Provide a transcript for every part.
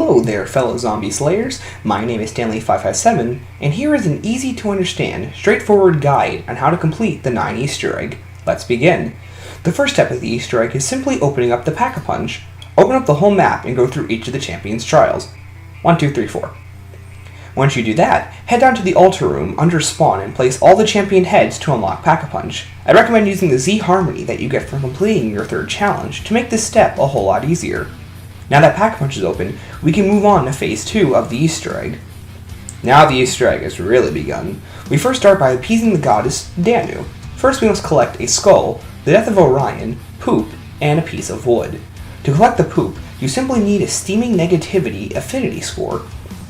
Hello there, fellow zombie slayers. My name is Stanley557, and here is an easy-to-understand, straightforward guide on how to complete the 9 Easter egg. Let's begin. The first step of the Easter egg is simply opening up the Pack-a-Punch. Open up the whole map and go through each of the champion's trials. 1, 2, 3, 4. Once you do that, head down to the altar room under spawn and place all the champion heads to unlock Pack-a-Punch. I recommend using the Z Harmony that you get from completing your third challenge to make this step a whole lot easier. Now that Pack-a-Punch is open, we can move on to Phase 2 of the Easter egg. Now the Easter egg has really begun. We first start by appeasing the goddess Danu. First we must collect a skull, the Death of Orion, poop, and a piece of wood. To collect the poop, you simply need a steaming negativity affinity score.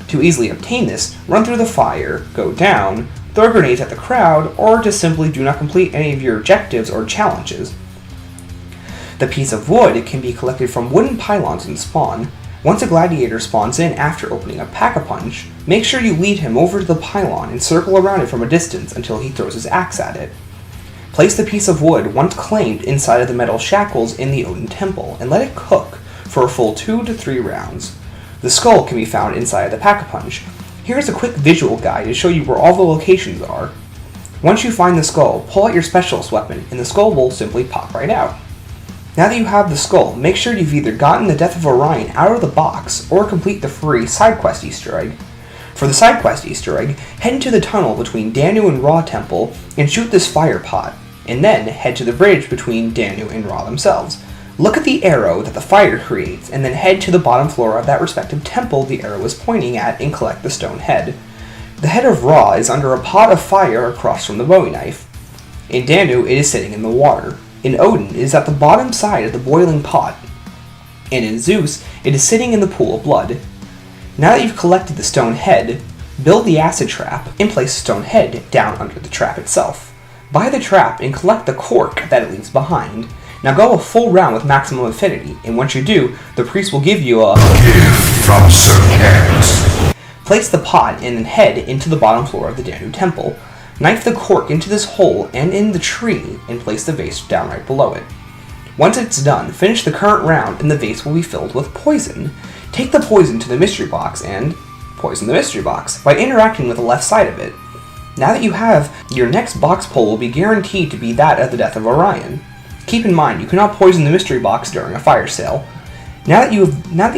To easily obtain this, run through the fire, go down, throw grenades at the crowd, or just simply do not complete any of your objectives or challenges. The piece of wood can be collected from wooden pylons in spawn. Once a gladiator spawns in after opening a Pack-a-Punch, make sure you lead him over to the pylon and circle around it from a distance until he throws his axe at it. Place the piece of wood once claimed inside of the metal shackles in the Odin temple and let it cook for a full 2 to 3 rounds. The skull can be found inside the Pack-a-Punch. Here's a quick visual guide to show you where all the locations are. Once you find the skull, pull out your specialist weapon and the skull will simply pop right out. Now that you have the skull, make sure you've either gotten the Death of Orion out of the box or complete the free side quest Easter egg. For the side quest Easter egg, head into the tunnel between Danu and Ra Temple and shoot this fire pot, and then head to the bridge between Danu and Ra themselves. Look at the arrow that the fire creates, and then head to the bottom floor of that respective temple the arrow is pointing at and collect the stone head. The head of Ra is under a pot of fire across from the Bowie knife. In Danu, it is sitting in the water. In Odin, it is at the bottom side of the boiling pot. And in Zeus, it is sitting in the pool of blood. Now that you've collected the stone head, build the acid trap and place the stone head down under the trap itself. Buy the trap and collect the cork that it leaves behind. Now go a full round with maximum affinity, and once you do, the priest will give you a gift from Sir Kent. Place the pot and then head into the bottom floor of the Danu temple. Knife the cork into this hole and in the tree, and place the vase down right below it. Once it's done, finish the current round and the vase will be filled with poison. Take the poison to the mystery box and poison the mystery box by interacting with the left side of it. Now that you have, your next box pull will be guaranteed to be that of the Death of Orion. Keep in mind, you cannot poison the mystery box during a fire sale. Now that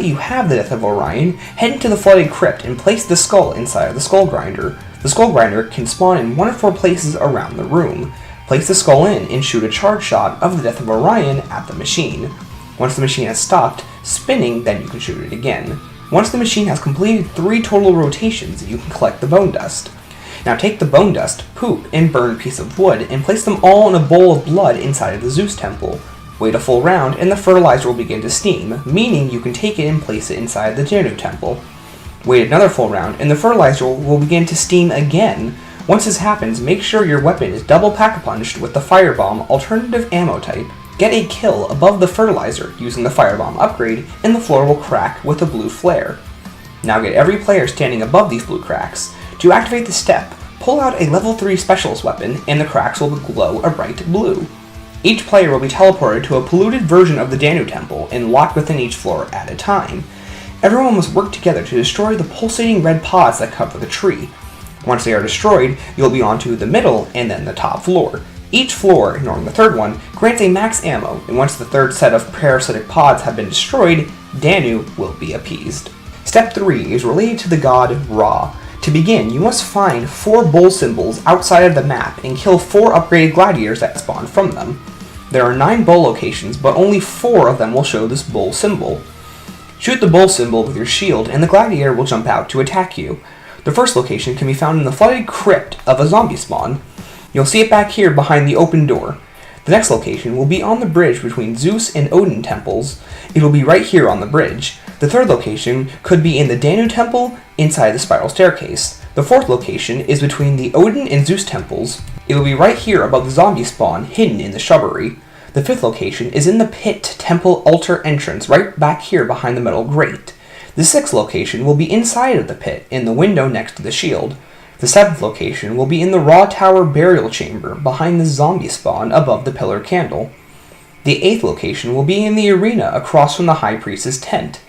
you have the Death of Orion, head into the flooded crypt and place the skull inside of the skull grinder. The skull grinder can spawn in 1 of 4 places around the room. Place the skull in and shoot a charge shot of the Death of Orion at the machine. Once the machine has stopped spinning, then you can shoot it again. Once the machine has completed 3 total rotations, you can collect the bone dust. Now take the bone dust, poop, and burned piece of wood and place them all in a bowl of blood inside of the Zeus temple. Wait a full round and the fertilizer will begin to steam, meaning you can take it and place it inside the Danu temple. Wait another full round, and the fertilizer will begin to steam again. Once this happens, make sure your weapon is double Pack-a-Punched with the Firebomb alternative ammo type. Get a kill above the fertilizer using the Firebomb upgrade, and the floor will crack with a blue flare. Now get every player standing above these blue cracks. To activate the step, pull out a level 3 specialist weapon, and the cracks will glow a bright blue. Each player will be teleported to a polluted version of the Danu temple and locked within each floor at a time. Everyone must work together to destroy the pulsating red pods that cover the tree. Once they are destroyed, you'll be onto the middle and then the top floor. Each floor, ignoring the third one, grants a max ammo, and once the third set of parasitic pods have been destroyed, Danu will be appeased. Step 3 is related to the god Ra. To begin, you must find 4 bull symbols outside of the map and kill 4 upgraded gladiators that spawn from them. There are 9 bull locations, but only 4 of them will show this bull symbol. Shoot the bull symbol with your shield and the gladiator will jump out to attack you. The first location can be found in the flooded crypt of a zombie spawn. You'll see it back here behind the open door. The next location will be on the bridge between Zeus and Odin temples. It will be right here on the bridge. The third location could be in the Danu temple inside the spiral staircase. The fourth location is between the Odin and Zeus temples. It will be right here above the zombie spawn hidden in the shrubbery. The fifth location is in the pit temple altar entrance right back here behind the metal grate. The sixth location will be inside of the pit in the window next to the shield. The seventh location will be in the Raw Tower burial chamber behind the zombie spawn above the pillar candle. The eighth location will be in the arena across from the high priest's tent.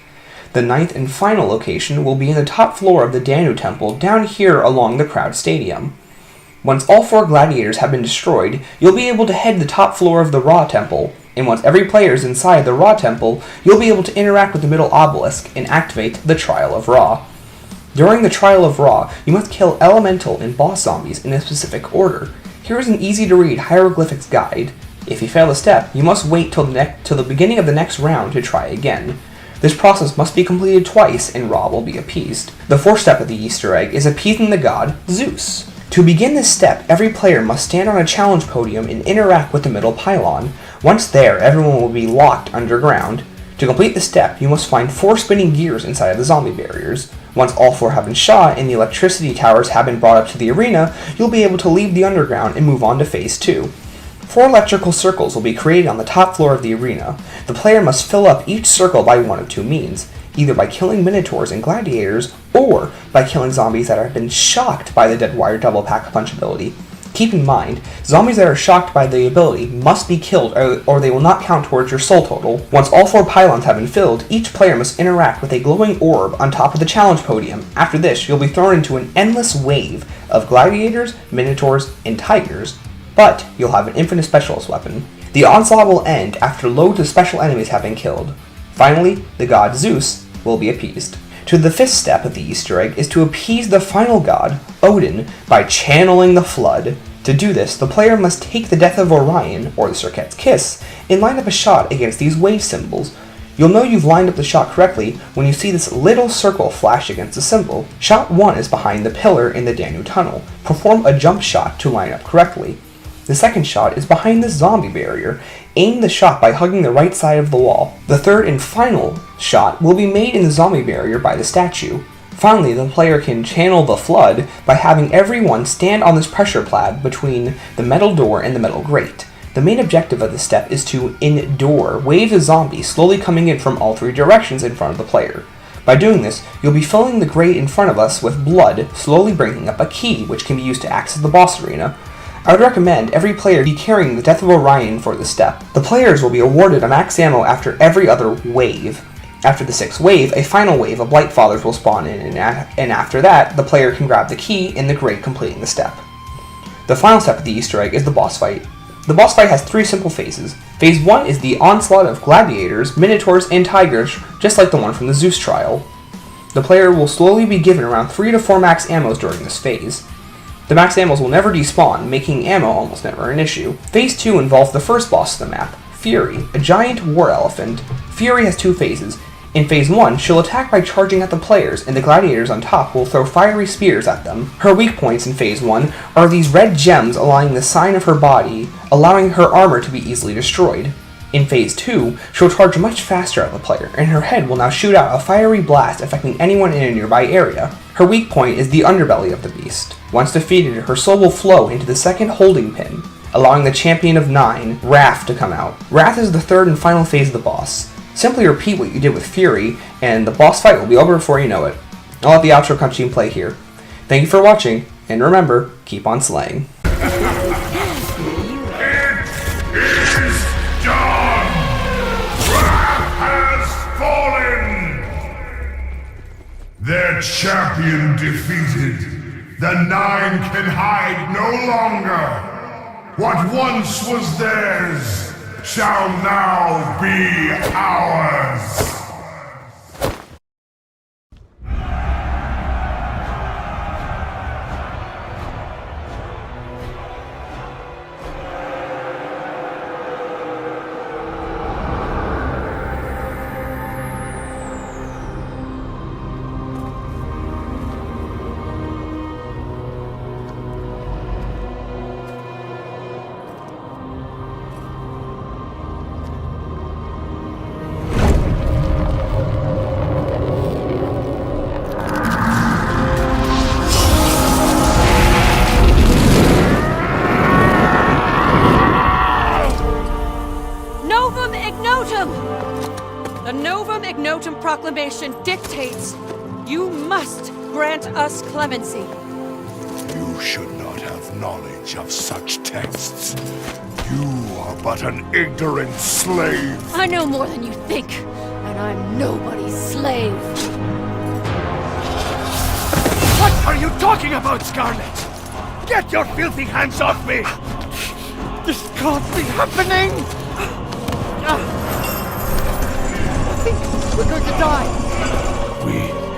The ninth and final location will be in the top floor of the Danu Temple down here along the crowd stadium. Once all 4 gladiators have been destroyed, you'll be able to head to the top floor of the Ra Temple, and once every player is inside the Ra Temple, you'll be able to interact with the middle obelisk and activate the Trial of Ra. During the Trial of Ra, you must kill elemental and boss zombies in a specific order. Here is an easy-to-read hieroglyphics guide. If you fail the step, you must wait till the beginning of the next round to try again. This process must be completed twice and Ra will be appeased. The 4th step of the Easter egg is appeasing the god Zeus. To begin this step, every player must stand on a challenge podium and interact with the middle pylon. Once there, everyone will be locked underground. To complete the step, you must find 4 spinning gears inside of the zombie barriers. Once all 4 have been shot and the electricity towers have been brought up to the arena, you'll be able to leave the underground and move on to phase 2. 4 electrical circles will be created on the top floor of the arena. The player must fill up each circle by one of 2 means, either by killing minotaurs and gladiators, or by killing zombies that have been shocked by the Dead Wire double pack punch ability. Keep in mind, zombies that are shocked by the ability must be killed or they will not count towards your soul total. Once all 4 pylons have been filled, each player must interact with a glowing orb on top of the challenge podium. After this, you'll be thrown into an endless wave of gladiators, minotaurs, and tigers, but you'll have an infinite specialist weapon. The onslaught will end after loads of special enemies have been killed. Finally, the god Zeus will be appeased. To the 5th step of the Easter egg is to appease the final god, Odin, by channeling the flood. To do this, the player must take the Death of Orion, or the Circuit's Kiss, and line up a shot against these wave symbols. You'll know you've lined up the shot correctly when you see this little circle flash against the symbol. Shot 1 is behind the pillar in the Danu tunnel. Perform a jump shot to line up correctly. The second shot is behind this zombie barrier. Aim the shot by hugging the right side of the wall. The third and final shot will be made in the zombie barrier by the statue. Finally, the player can channel the flood by having everyone stand on this pressure pad between the metal door and the metal grate. The main objective of this step is to endure waves of zombies slowly coming in from all 3 directions in front of the player. By doing this, you'll be filling the grate in front of us with blood, slowly bringing up a key which can be used to access the boss arena. I would recommend every player be carrying the Death of Orion for this step. The players will be awarded a max ammo after every other wave. After the 6th wave, a final wave of Blight Fathers will spawn in, and after that, the player can grab the key in the grate completing the step. The final step of the Easter egg is the boss fight. The boss fight has 3 simple phases. Phase 1 is the onslaught of gladiators, minotaurs, and tigers, just like the one from the Zeus trial. The player will slowly be given around 3 to 4 max ammos during this phase. The max ammos will never despawn, making ammo almost never an issue. Phase 2 involves the first boss of the map, Fury, a giant war elephant. Fury has 2 phases. In Phase 1, she'll attack by charging at the players, and the gladiators on top will throw fiery spears at them. Her weak points in Phase 1 are these red gems aligning the sign of her body, allowing her armor to be easily destroyed. In Phase 2, she'll charge much faster at the player, and her head will now shoot out a fiery blast affecting anyone in a nearby area. Her weak point is the underbelly of the beast. Once defeated, her soul will flow into the second holding pin, allowing the champion of 9, Wrath, to come out. Wrath is the 3rd and final phase of the boss. Simply repeat what you did with Fury, and the boss fight will be over before you know it. I'll let the outro cutscene play here. Thank you for watching, and remember, keep on slaying. Their champion defeated, the 9 can hide no longer. What once was theirs shall now be ours. The Novum Ignotum Proclamation dictates you must grant us clemency. You should not have knowledge of such texts. You are but an ignorant slave. I know more than you think, and I'm nobody's slave. What are you talking about, Scarlet? Get your filthy hands off me! This can't be happening! I think we're going to die. We